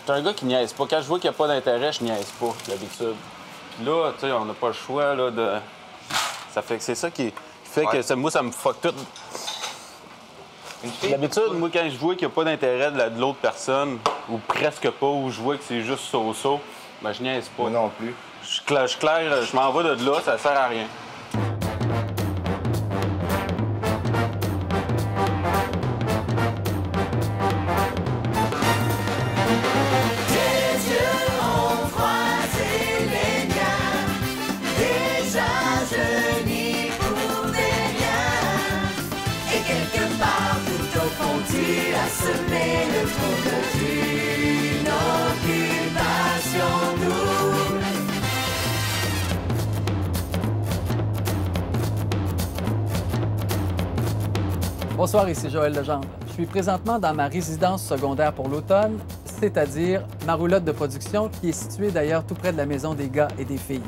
suis un gars qui niaise pas. Quand je vois qu'il n'y a pas d'intérêt, je niaise pas, d'habitude. Puis là, tu sais, on n'a pas le choix, là, de... Ça fait que c'est ça qui fait que moi, ça me fuck tout. D'habitude, moi, quand je vois qu'il n'y a pas d'intérêt de l'autre personne, ou presque pas, ou je vois que c'est juste so-so, ben je niaise pas. Moi non plus. Je claire, je m'en vais de là, ça sert à rien. Semer le trouble d'une occupation double. Bonsoir, ici Joël Legendre. Je suis présentement dans ma résidence secondaire pour l'automne, c'est-à-dire ma roulotte de production qui est située d'ailleurs tout près de la maison des gars et des filles.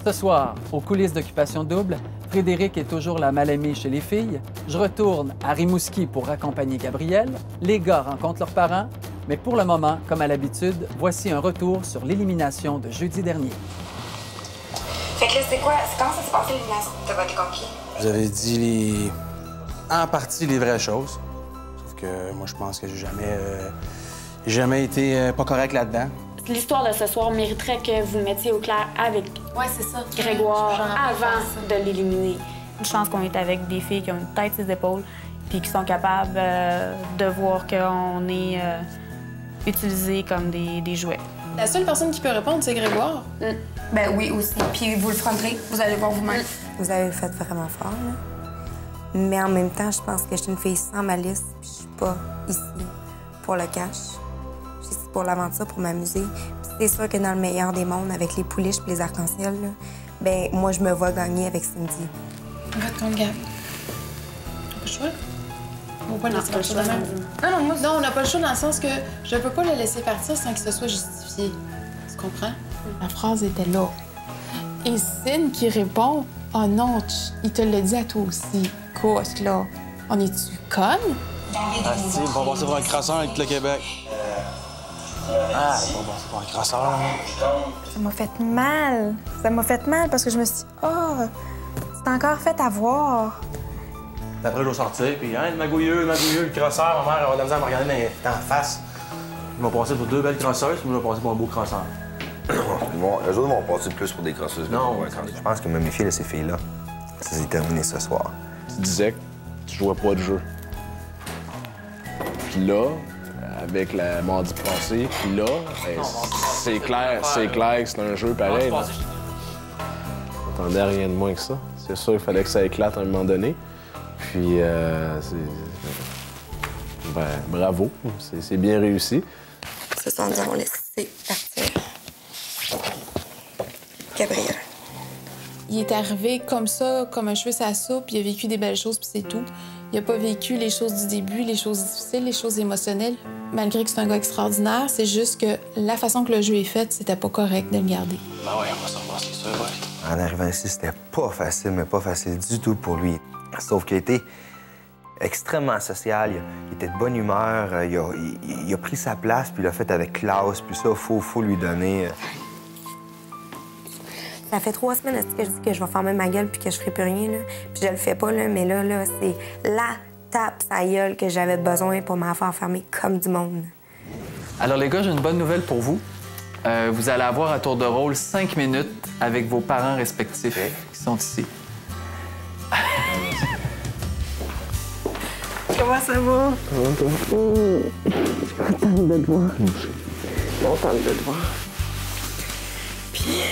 Ce soir, aux coulisses d'Occupation Double, Frédéric est toujours la mal-aimée chez les filles. Je retourne à Rimouski pour accompagner Gabriel. Les gars rencontrent leurs parents. Mais pour le moment, comme à l'habitude, voici un retour sur l'élimination de jeudi dernier. Fait que là, c'est quoi? Comment ça s'est passé l'élimination? T'as voté contre qui? Vous avez dit en partie les vraies choses. Sauf que moi, je pense que j'ai jamais été pas correct là-dedans. L'histoire de ce soir mériterait que vous mettiez au clair avec Grégoire avant de l'éliminer. Je pense qu'on est avec des filles qui ont une tête sur les épaules puis qui sont capables de voir qu'on est utilisés comme des jouets. La seule personne qui peut répondre, c'est Grégoire. Ben oui, aussi. Puis vous le ferez, vous allez voir vous-même. Vous avez fait vraiment fort, là. Mais en même temps, je pense que je suis une fille sans malice, puis je suis pas ici pour le cash. Je suis ici pour l'aventure, pour m'amuser. Puis c'est sûr que dans le meilleur des mondes, avec les pouliches et les arcs-en-ciel, là, ben moi, je me vois gagner avec Cindy. Vote contre Gab. On n'a pas le choix. On va pas le laisser partir de même. Non, on n'a pas le choix dans le sens que je peux pas le laisser partir sans que ce soit justifié. Tu comprends? La phrase était là. Et Cine qui répond « Oh non, il te l'a dit à toi aussi. Coche, là. On est-tu conne? » Ah, si, on va passer pour un crasseur avec le Québec. On va passer pour un crasseur. Ça m'a fait mal. Ça m'a fait mal parce que je me suis dit « Oh, c'est encore fait avoir. » Après, je vais sortir, puis hein, le magouilleux, le crosseur, ma mère, elle va de la misère à me regarder dans la face. Ils m'ont passé pour deux belles crosseuses, puis moi, je vais passer pour un beau crosseur. Eux autres vont passer plus pour des crosseuses. Non, je pense que me méfier de ces filles-là. Ça s'est terminé ce soir. Tu disais que tu jouais pas de jeu. Puis là, avec la mardi passé, puis là, ben, c'est clair que c'est un jeu pareil. Je m'attendais à rien de moins que ça. C'est sûr qu'il fallait que ça éclate à un moment donné. Puis, ben, bravo, c'est bien réussi. Ce soir, nous avons laissé partir Gabriel. Il est arrivé comme ça, comme un cheveu sur la soupe. Il a vécu des belles choses, puis c'est tout. Il n'a pas vécu les choses du début, les choses difficiles, les choses émotionnelles. Malgré que c'est un gars extraordinaire, c'est juste que la façon que le jeu est fait, c'était pas correct de le garder. Ben ouais, on va savoir, c'est sûr, ouais. En arrivant ici, c'était pas facile, mais pas facile du tout pour lui. Sauf qu'il a été extrêmement social, il était de bonne humeur, il a pris sa place, puis il l'a fait avec classe, puis ça, faut lui donner. Ça fait 3 semaines que je dis que je vais fermer ma gueule puis que je ferai plus rien, là. Puis je le fais pas, là, mais là, c'est la tape sa gueule que j'avais besoin pour m'en faire fermer comme du monde. Alors les gars, j'ai une bonne nouvelle pour vous. Vous allez avoir à tour de rôle 5 minutes avec vos parents respectifs qui sont ici. Comment ça va? Je suis contente de te voir. Je suis contente de te voir. Puis...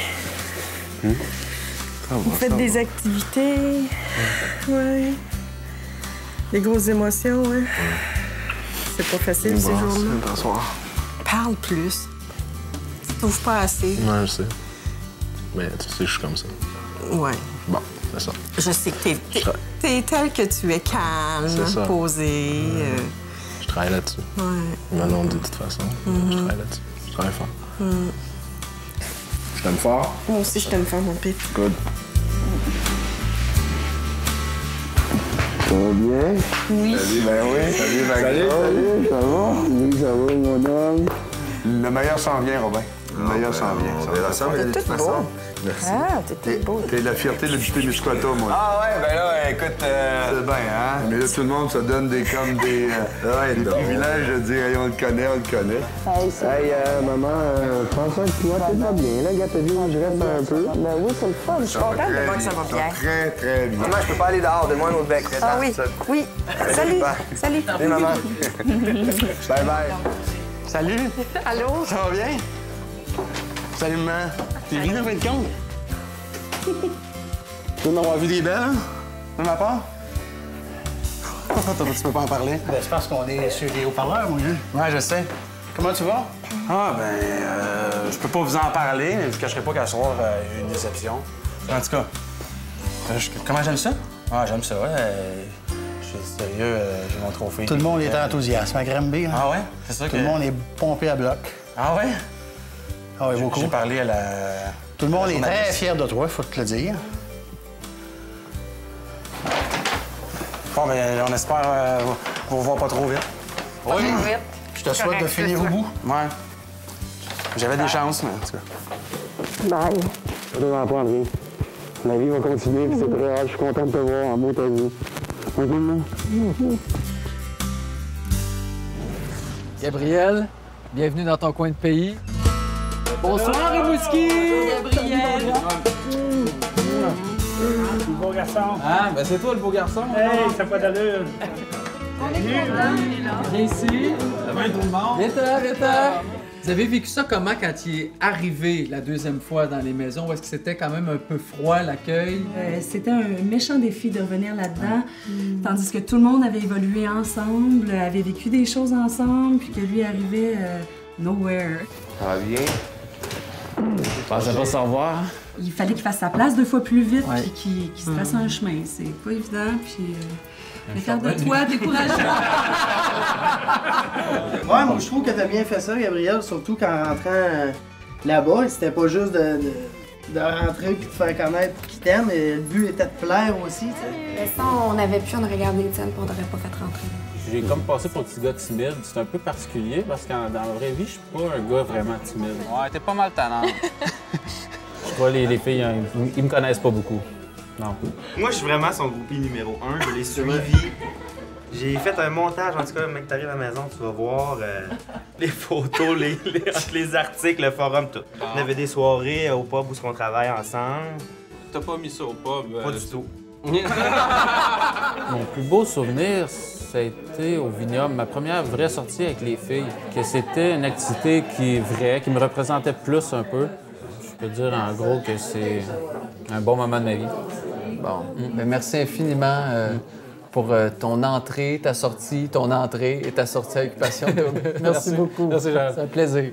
Vous faites des activités. Ouais. Des grosses émotions, ouais. C'est pas facile ces jours-là. Parle plus. Tu trouves pas assez. Ouais, je sais. Mais tu sais, je suis comme ça. Ouais. Bon, c'est ça. Je sais que t'es tel que tu es calme, posé. Je travaille là-dessus. Ouais. Manon dit de toute façon. Je travaille là-dessus. Je travaille fort. Je t'aime fort. Moi aussi, je t'aime fort, mon père. Good. Ça va bien? Oui. Salut, ben oui. Salut, Salut, ça va? Oui, ça va, mon homme. Le meilleur s'en vient, Robin. Le meilleur s'en vient. On verra ça, mais T'es tout beau. Merci. Ah, t'es tout beau. T'es la fierté de l'habiter Muscota, moi. Ah ouais, ben là, écoute... C'est bien, hein? Mais là, tout le monde se donne des privilèges de dire hey, on le connaît. Hey, maman, François, tu vois, t'es pas bien, là, gars, t'as vu, je reste un peu. Ben oui, c'est le fun. Je suis contente de voir que ça va bien. Très, très bien. Maman, je peux pas aller dehors, donne-moi un autre bec. Ah oui, oui. Salut. Salut. Salut, maman. Bye-bye. Salut! Allô? Ça va bien? Salut, maman. T'es venu en fin de compte? Tu veux m'avoir vu des belles, hein? De ma part? Tu peux pas en parler? Ben, c'est parce qu'on est sur des haut-parleurs, moi. Hein? Ouais, je sais. Comment tu vas? Ah, je peux pas vous en parler, mais je vous cacherai pas qu'à soir, il y a eu une déception. En tout cas, comment j'aime ça? Ah, j'aime ça, je suis sérieux, j'ai mon trophée. Tout le monde est enthousiaste à Granby. Hein? Ah ouais? C'est ça Tout le monde est pompé à bloc. Ah ouais? Ah oui, beaucoup. J'ai parlé à la... Tout le monde est très fier de toi, faut te le dire. Bon, ben, on espère vous voir pas trop vite. Oui. Je te souhaite de finir au bout. Ouais. J'avais des chances, mais en tout cas. Bye. Je dois apprendre rien. La vie va continuer, puis c'est très hâte. Je suis content de te voir en beau ta vie. Gabriel, bienvenue dans ton coin de pays. Bonsoir, Rimouski! Gabriel! Beau garçon. Ah, ben c'est toi le beau garçon. Hey, ça n'a pas d'allure. Viens ici. Ça va tout le monde. Viens-t'en. Vous avez vécu ça comment quand il est arrivé la deuxième fois dans les maisons? Est-ce que c'était quand même un peu froid, l'accueil? C'était un méchant défi de revenir là-dedans, tandis que tout le monde avait évolué ensemble, avait vécu des choses ensemble, puis que lui arrivait nowhere. Ça va bien? Je pensais pas se revoir. Il fallait qu'il fasse sa place 2 fois plus vite, puis qu'il se fasse un chemin. C'est pas évident, puis... Regarde-toi, décourageant! Ouais, moi, je trouve que t'as bien fait ça, Gabriel, surtout qu'en rentrant là-bas, c'était pas juste de rentrer puis de faire connaître qui t'aime, mais le but était de plaire aussi, tu sais. Mais ça, on avait pu en regarder Étienne, puis on t'aurait pas fait rentrer. J'ai comme passé pour un petit gars timide. C'est un peu particulier parce que dans la vraie vie, je suis pas un gars vraiment timide. Ouais, t'es pas mal tannant. Je vois les filles, ils me connaissent pas beaucoup. Non. Moi, je suis vraiment son groupie numéro 1. Je l'ai suivi. J'ai fait un montage, en tout cas, mec, t'arrives à la maison, tu vas voir les photos, les articles, le forum, tout. On avait des soirées au pub où on travaille ensemble. T'as pas mis ça au pub? Pas du tout. Mon plus beau souvenir, ça a été au Vignoble, ma première vraie sortie avec les filles. Que c'était une activité qui est vraie, qui me représentait plus un peu. Je peux dire en gros que c'est un bon moment de ma vie. Bon, ben merci infiniment pour ton entrée, ta sortie, ton entrée et ta sortie à Occupation Double. Merci beaucoup. Merci, Jean. C'est un plaisir.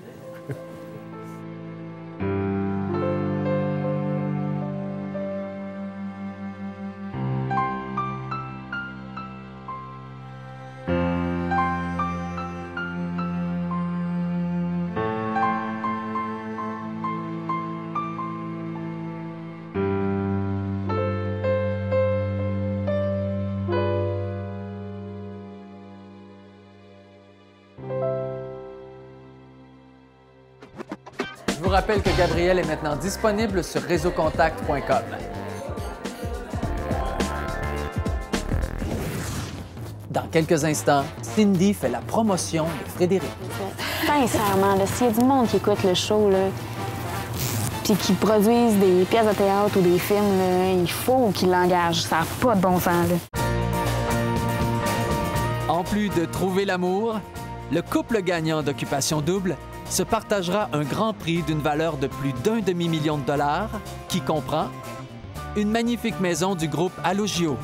Je vous rappelle que Gabriel est maintenant disponible sur réseaucontact.com. Dans quelques instants, Cindy fait la promotion de Frédéric. Sincèrement, s'il y a du monde qui écoute le show, là, puis qui produisent des pièces de théâtre ou des films, là, il faut qu'ils l'engagent. Ça n'a pas de bon sens. Là. En plus de trouver l'amour, le couple gagnant d'Occupation Double se partagera un grand prix d'une valeur de plus d'1 demi-million de dollars qui comprend une magnifique maison du groupe Allogio,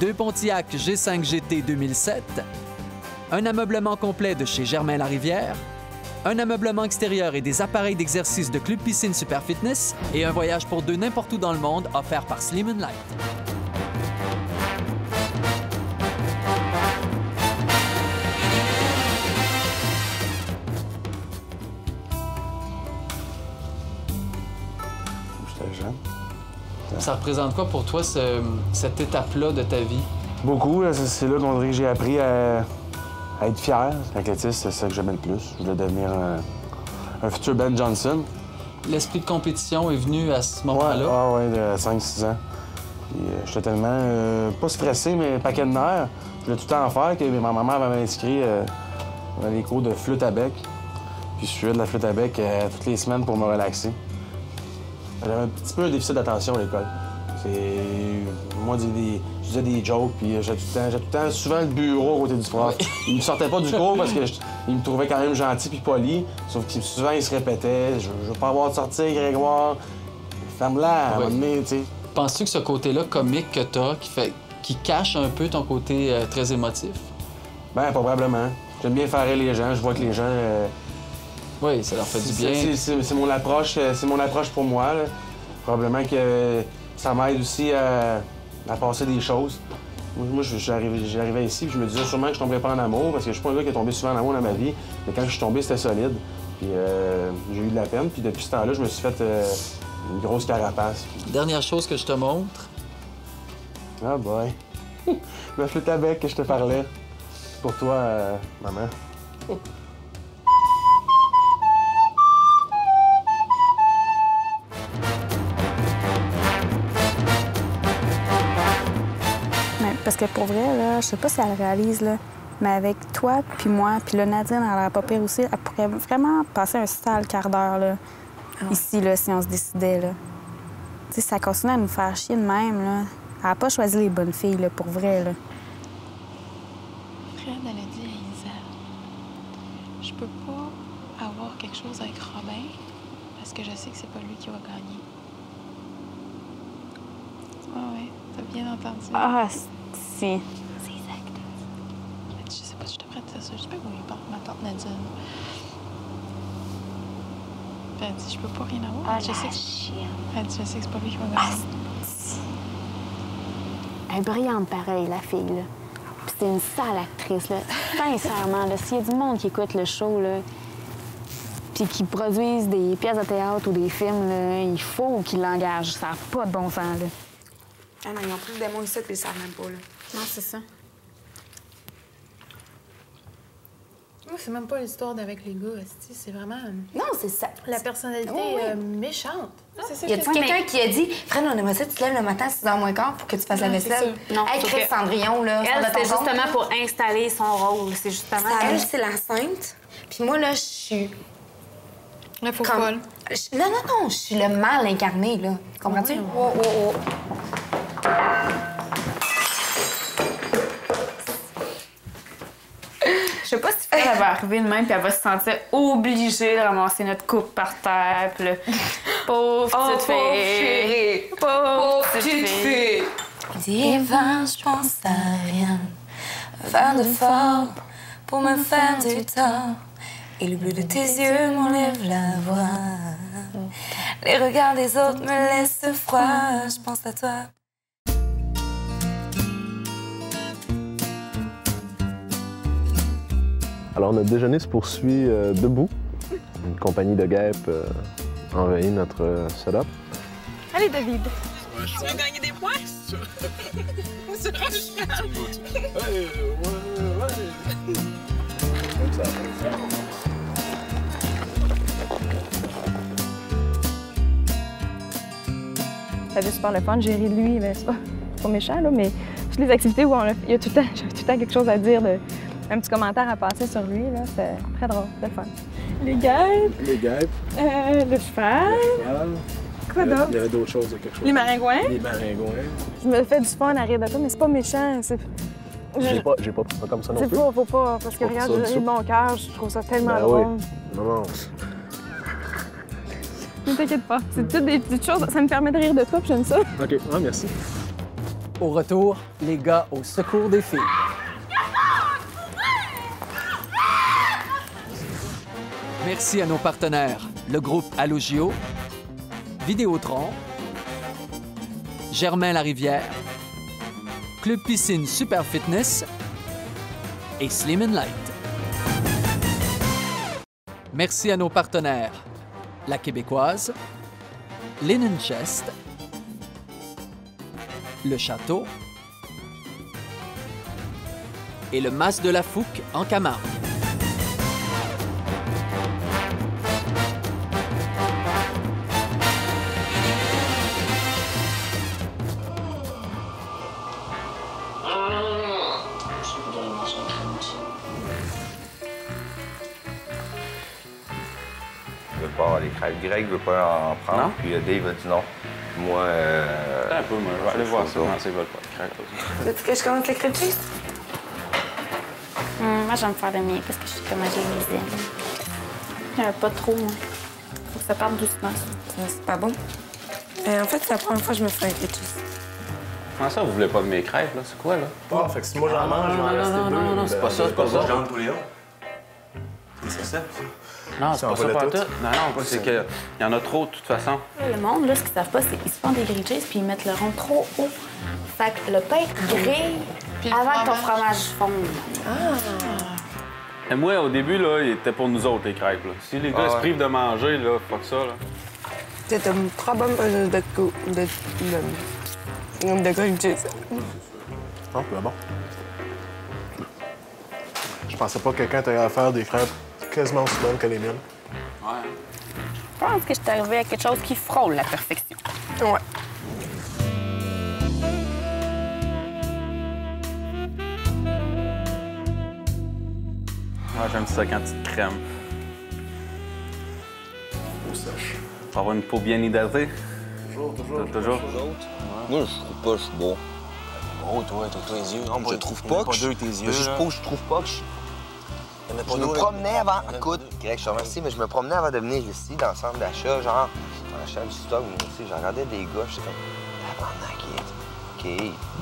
2 Pontiac G5 GT 2007, un ameublement complet de chez Germain Larivière, un ameublement extérieur et des appareils d'exercice de Club Piscine Super Fitness et un voyage pour 2 n'importe où dans le monde offert par Slim & Light. Ça représente quoi pour toi, cette étape-là de ta vie? Beaucoup. C'est là qu'on dirait que j'ai appris à Être fier, l'athlétisme, c'est ça que j'aimais le plus. Je voulais devenir un futur Ben Johnson. L'esprit de compétition est venu à ce moment-là? Ouais, de 5-6 ans. J'étais tellement, pas stressé, mais paquet de nerfs. Je voulais tout le temps en faire, que ma maman m'avait inscrit dans les cours de flûte à bec. Puis je suivais de la flûte à bec toutes les semaines pour me relaxer. J'avais un petit peu un déficit d'attention à l'école. Moi, je disais des jokes, puis j'ai tout le temps souvent le bureau à côté du prof. Il me sortait pas du cours parce qu'il me trouvait quand même gentil puis poli, sauf que souvent il se répétait « Je veux pas avoir de sortir, Grégoire. Ferme-la, à un moment donné, tu sais. » Penses-tu que ce côté-là comique que t'as, qui cache un peu ton côté très émotif? Ben probablement. J'aime bien faire rire les gens. Je vois que les gens... Oui, ça leur fait du bien. C'est mon approche pour moi, là. Probablement que ça m'aide aussi à passer des choses. Moi, j'arrivais ici, puis je me disais sûrement que je tomberais pas en amour, parce que je suis pas un gars qui est tombé souvent en amour dans ma vie. Mais quand je suis tombé, c'était solide. Puis j'ai eu de la peine. Puis depuis ce temps-là, je me suis fait une grosse carapace. Dernière chose que je te montre. Ah boy. La flûte à bec que je te parlais. Pour toi, maman. Parce que pour vrai, là, je sais pas si elle réalise, là, mais avec toi, puis moi, puis là, Nadine, elle a l'air pas pire aussi, elle pourrait vraiment passer un sale quart d'heure, là, ici, là, si on se décidait, là. Tu sais, ça continue à nous faire chier de même, là. Elle a pas choisi les bonnes filles, là, pour vrai, là. Fred, elle a dit à Isa, je peux pas avoir quelque chose avec Robin parce que je sais que c'est pas lui qui va gagner. Ah ouais, t'as bien entendu. Ah, si. C'est exact. Je sais pas si je devrais te dire ça. Je sais pas où il parle ma tante Nadine. Puis elle dit, je peux pas rien avoir. Ah, je sais que... Elle dit, je sais que c'est pas lui qui va gagner. Elle est brillante pareil, la fille, là. Puis c'est une sale actrice, là. Sincèrement, là, s'il y a du monde qui écoute le show, là, puis qui produisent des pièces de théâtre ou des films, là, il faut qu'ils l'engagent. Ça n'a pas de bon sens, là. Ah non, ils ont pris le démon ici, puis ils savent même pas, là. Non, c'est ça. Moi, c'est même pas l'histoire d'avec les gars, c'est vraiment... Non, c'est ça. La personnalité méchante. C'est ça. Y a-t-il quelqu'un qui a dit, Fred, on aimerait ça que tu te lèves le matin à 6h moins quart pour que tu fasses la vaisselle? Non, hey, Chris Cendrillon, là. Elle, c'était justement pour installer son rôle. C'est justement... Elle, c'est la sainte. Puis moi, là, je suis... La faux folle. Non, je suis le mal incarné, là. Comprends-tu? Oh. Je sais pas si elle va arriver de même puis elle va se sentir obligée de ramasser notre coupe par terre. Puis là, pauvre petite fille. Pauvre petite fille. Dis va, je pense à rien. Faire de fort pour me faire du tort. Et le bleu de tes yeux m'enlève la voix. Les regards des autres me laissent froid. Je pense à toi. Alors, notre déjeuner se poursuit debout. Une compagnie de guêpes envahit notre setup. Allez, David. Tu veux gagner des points? Ou sur un cheval? Comme ça. C'était super le fun. J'ai ri de lui, mais c'est pas méchant, là, mais toutes les activités où il y a tout le temps quelque chose à dire, un petit commentaire à passer sur lui, là, c'était très drôle, c'était le fun. Les guêpes. Les guêpes. Le cheval. Quoi d'autre? Il y avait d'autres choses, quelque chose. Les maringouins. Les maringouins. Je me fais du fun à rire de toi, mais c'est pas méchant. J'ai pas pris ça comme ça non plus. Faut pas, parce que regarde, j'ai de mon cœur, je trouve ça tellement drôle. Oui. Non. Ne t'inquiète pas, c'est toutes des petites choses, ça me permet de rire de toi, puis j'aime ça. OK, merci. Au retour, les gars au secours des filles. Merci à nos partenaires, le groupe Allogio, Vidéotron, Germain Larivière, Club Piscine Super Fitness et Slim & Light. Merci à nos partenaires, La Québécoise, Linen Chest, Le Château et le Mas de la Fouque en Camargue. Je veux pas avoir les crêpes. Greg veut pas en prendre, Non? puis Dave a dit non. Moi, Attends un peu, moi, je vais aller voir ça. Non, c'est veulent pas de crêpes. Veux-tu que je commence le crêpe cheese? Moi, j'aime faire le mien parce que je sais comment je les aime. Pas trop, moi. Faut que ça parte doucement. C'est pas bon. En fait, c'est la première fois que je me fais un crêpe cheese. Comment ça, vous voulez pas de mes crêpes, là? C'est quoi, là? Ah, fait que si moi j'en mange, je vais en rester deux. Non, c'est pas ça, c'est pas ça. J'en tous les autres. C'est ça? Non, c'est pas ça pas tout. Non, c'est qu'il y en a trop, de toute façon. Le monde, là, ce qu'ils savent pas, c'est qu'ils se font des grilled cheese puis ils mettent le rond trop haut. Fait que le pain grille avant que ton fromage fonde. Et moi, au début, là, il était pour nous autres, les crêpes, là. Si les gars se privent de manger, là, fuck ça, là. C'est une très bonne de crêpe cheese. Ah, c'est bon. Je pensais pas que quelqu'un t'allait à faire des crêpes quasiment aussi bonnes que les miennes. Ouais. Je pense que je suis arrivée à quelque chose qui frôle la perfection. Ouais. Ah, j'aime ça quand tu te crèmes. Peau sèche. Pour avoir une peau bien hydratée. Toujours. moi, je trouve pas que je suis beau. Oh, toi, t'as les yeux. Non, Je trouve pas que je deux, tes yeux. juste pas que je trouve pas que je... Je me promenais avant... Écoute, Greg, je te remercie, mais je me promenais avant de venir ici, dans le centre d'achat, genre, en achetant du stock, moi aussi, je regardais des gars, j'étais comme... Tabarnak, OK,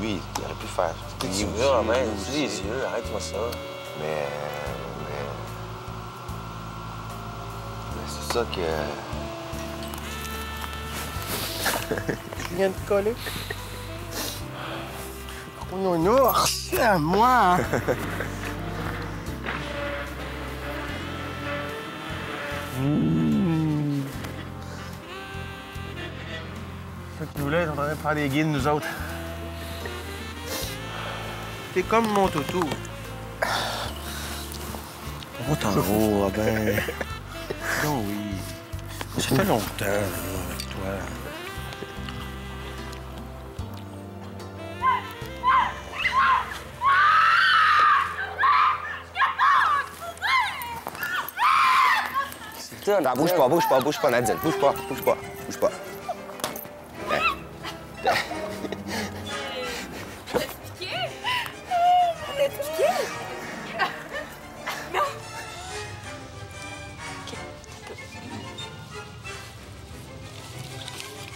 lui, il aurait pu faire... Tes yeux, man, tu les yeux, arrête-moi ça. Mais c'est ça que... Je viens de coller. Oh non, c'est à moi! Fait que nous, là, on est en train de faire des guides, nous autres. T'es comme mon toutou. Oh, t'en vas, ben... Non, oui. Ça fait longtemps, là, avec toi. Non, bouge pas, Nadine. Bouge pas.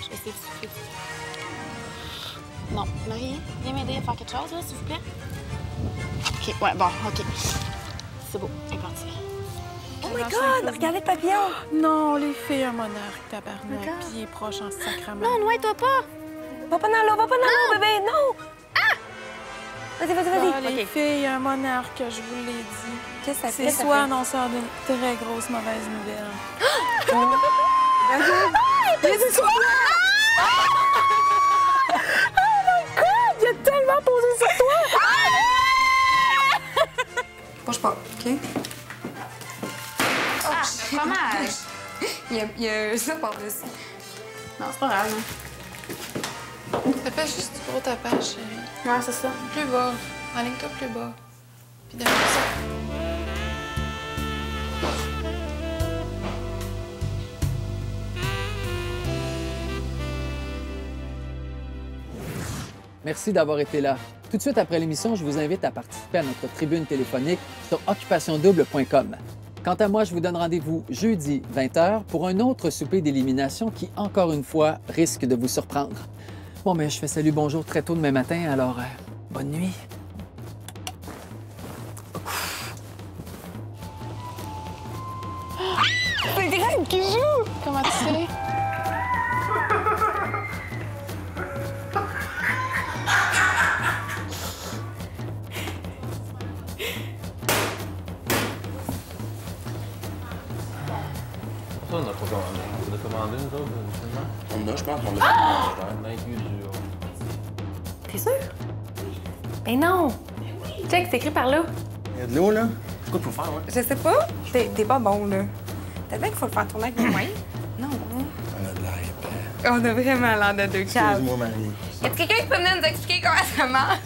Je vais essayer de souffler. Non, Marie, viens m'aider à faire quelque chose, là, s'il vous plaît. OK, ouais, bon, OK. C'est beau, elle est partie. Oh my God! Regardez le papillon! Non, les filles, un monarque, tabarnak, puis il est proche en sacrament. Non, noie-toi pas! Va pas dans l'eau, bébé, non! Ah! Vas-y. Ah, les filles, un monarque, je vous l'ai dit. Qu'est-ce que ça fait? C'est soit annonceur d'une très grosse mauvaise nouvelle. Il est sur toi! Oh my God! Il a tellement posé sur toi! Bouge pas, OK? Ah, le fromage! Il y a ça par-dessus. Non, c'est pas grave, hein. Ça fait juste du gros tapage, chérie. Ouais, c'est ça. Plus bas. Enligne-toi plus bas. Puis derrière ça. Merci d'avoir été là. Tout de suite après l'émission, je vous invite à participer à notre tribune téléphonique sur occupationdouble.com. Quant à moi, je vous donne rendez-vous jeudi 20h pour un autre souper d'élimination qui, encore une fois, risque de vous surprendre. Bon, mais je fais salut, bonjour très tôt demain matin, alors bonne nuit. C'est Greg qui joue! Comment tu sais? Ça, on a pas commandé. On a commandé, nous autres, finalement? On a, je pense qu'on a. T'es sûr? Ben non! check, c'est écrit par là. Il y a de l'eau, là. C'est quoi qu'il faut faire, ouais? Je sais pas. T'es pas bon, là. Peut-être bien qu'il faut le faire tourner avec nos mains. Non. On a de l'air épais. On a vraiment l'air de deux caves. Excuse-moi, Marie. Y a quelqu'un qui peut venir nous expliquer comment ça marche?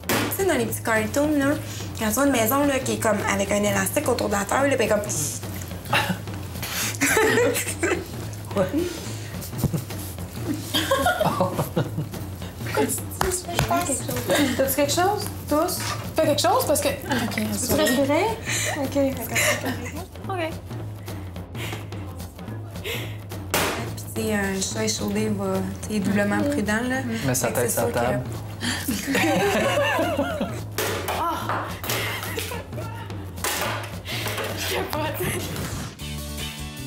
Tu sais, dans les petits cartoons, là, quand tu as une maison là, qui est comme avec un élastique autour de la terre, là, puis comme. Ouais. T'as-tu quelque chose? Tous? Fais quelque chose parce que. OK, Tu respirais? OK. OK. Puis, tu sais, un chat échaudé va. Tu sais, doublement prudent, là. Mets sa tête sur la table.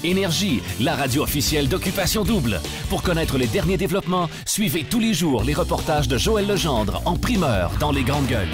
Énergie, la radio officielle d'Occupation Double. Pour connaître les derniers développements, suivez tous les jours les reportages de Joël Legendre en primeur dans Les Grandes Gueules.